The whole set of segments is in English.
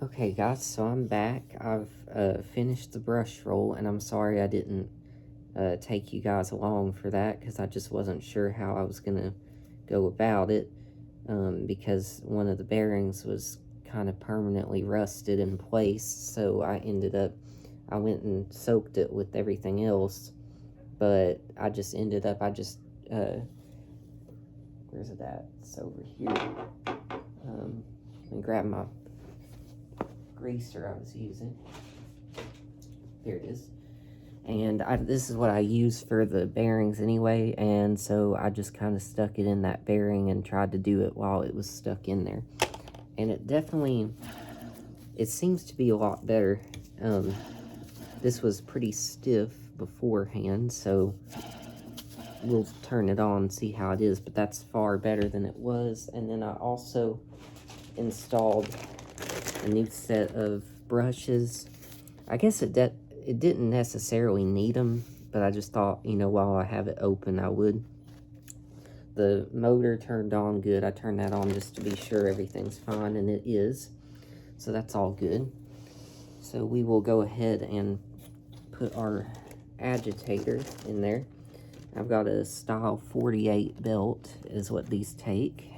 Okay guys, so I'm back. I've finished the brush roll, and I'm sorry I didn't take you guys along for that because I just wasn't sure how I was going to go about it, because one of the bearings was kind of permanently rusted in place, so I went and soaked it with everything else, but I just where's it at? It's over here. Let me grab my greaser I was using. There it is. And this is what I use for the bearings anyway, and so I just kind of stuck it in that bearing and tried to do it while it was stuck in there. And it seems to be a lot better. This was pretty stiff beforehand, so we'll turn it on and see how it is, but that's far better than it was. And then I also installed a new set of brushes. I guess it didn't necessarily need them, but I just thought, while I have it open, I would. The motor turned on good. I turned that on just to be sure everything's fine, and it is. So that's all good. So we will go ahead and put our agitator in there. I've got a style 48 belt is what these take.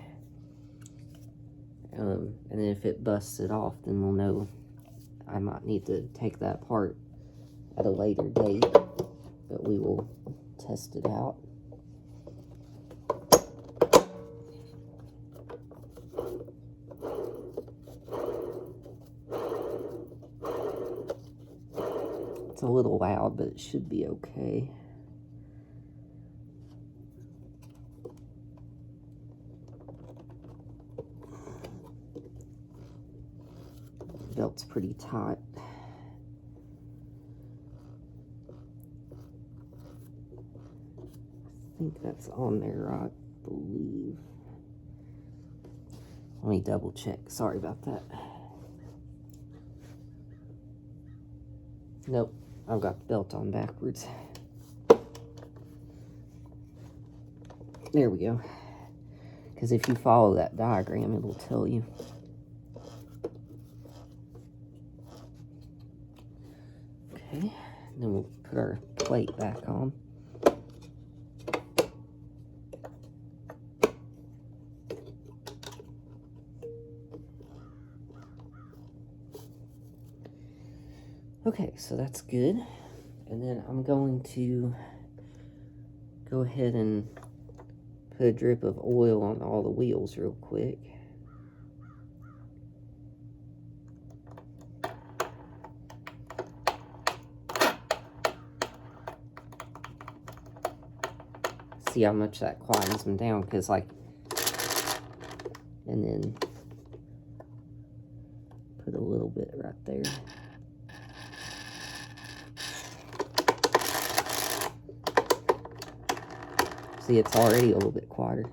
And then if it busts it off, then we'll know I might need to take that apart at a later date, but we will test it out. It's a little loud, but it should be okay. The belt's pretty tight. I think that's on there, I believe. Let me double check. Sorry about that. Nope, I've got the belt on backwards. There we go. Because if you follow that diagram, it'll tell you. Okay, then we'll put our plate back on. Okay, so that's good. And then I'm going to go ahead and put a drip of oil on all the wheels real quick. See how much that quietens them down, because and then put a little bit right there. See, it's already a little bit quieter.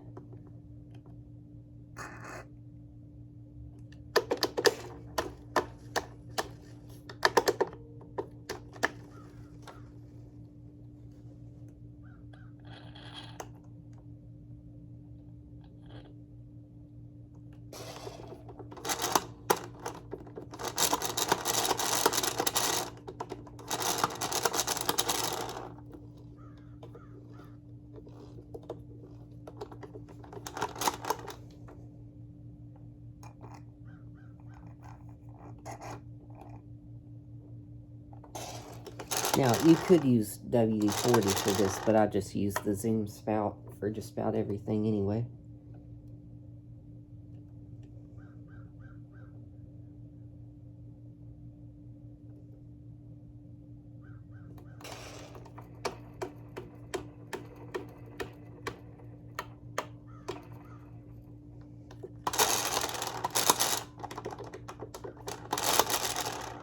Now, you could use WD-40 for this, but I just use the Zoom spout for just about everything anyway.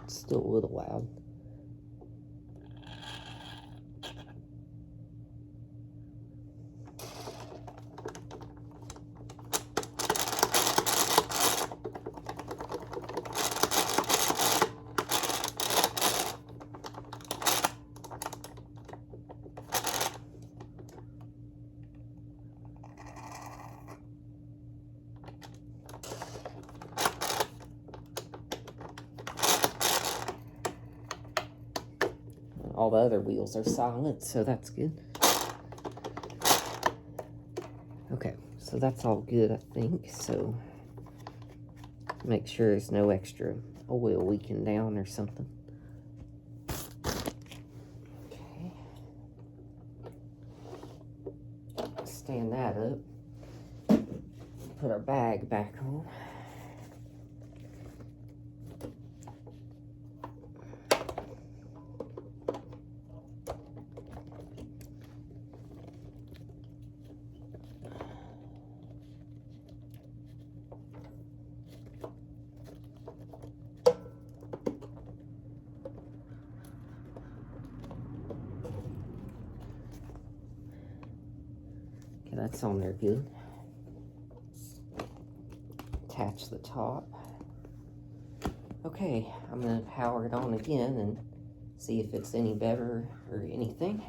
It's still a little loud. all the other wheels are solid, so that's good. Okay, so that's all good, I think. So make sure there's no extra oil leaking down or something. Okay. Stand that up. Put our bag back on. Okay, that's on there good. Attach the top. Okay, I'm gonna power it on again and see if it's any better or anything.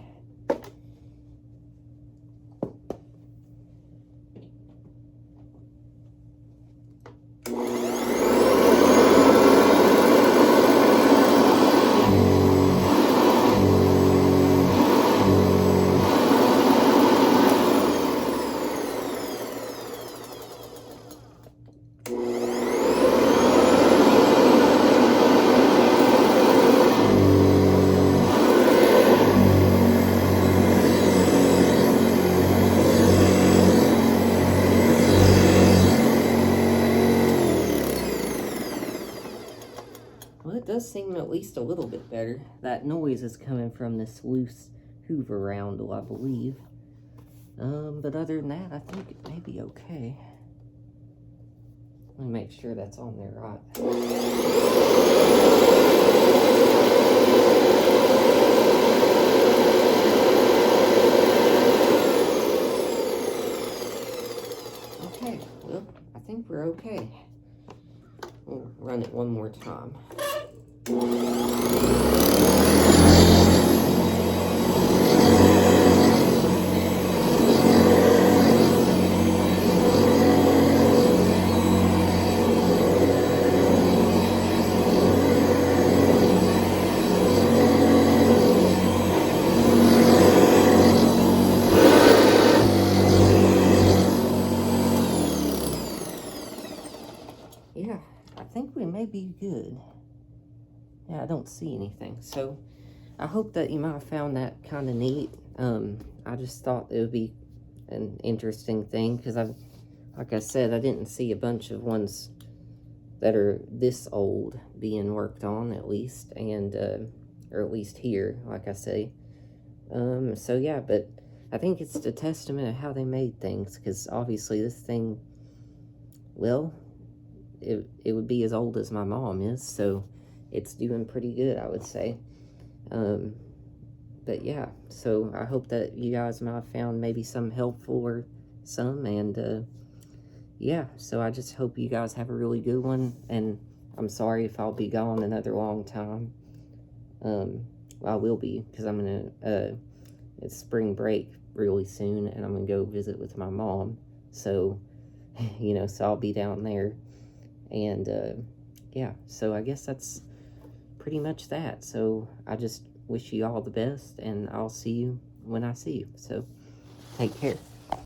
Well, it does seem at least a little bit better. That noise is coming from this loose Hoover roundel, I believe. But other than that, I think it may be okay. Let me make sure that's on there right. Okay, well, I think we're okay. We'll run it one more time. Yeah, I think we may be good. Yeah, I don't see anything. So I hope that you might have found that kind of neat. I just thought it would be an interesting thing because like I said, I didn't see a bunch of ones that are this old being worked on, at least, and or at least here, like I say. So yeah, but I think it's a testament of how they made things, because obviously this thing, well, it would be as old as my mom is, so it's doing pretty good, I would say. But yeah, so I hope that you guys might have found maybe some helpful or some, and yeah, so I just hope you guys have a really good one, and I'm sorry if I'll be gone another long time. Well, I will be, because I'm gonna, it's spring break really soon, and I'm gonna go visit with my mom, so, you know, so I'll be down there, and, yeah, so I guess that's pretty much that. So I just wish you all the best, and I'll see you when I see you. So take care.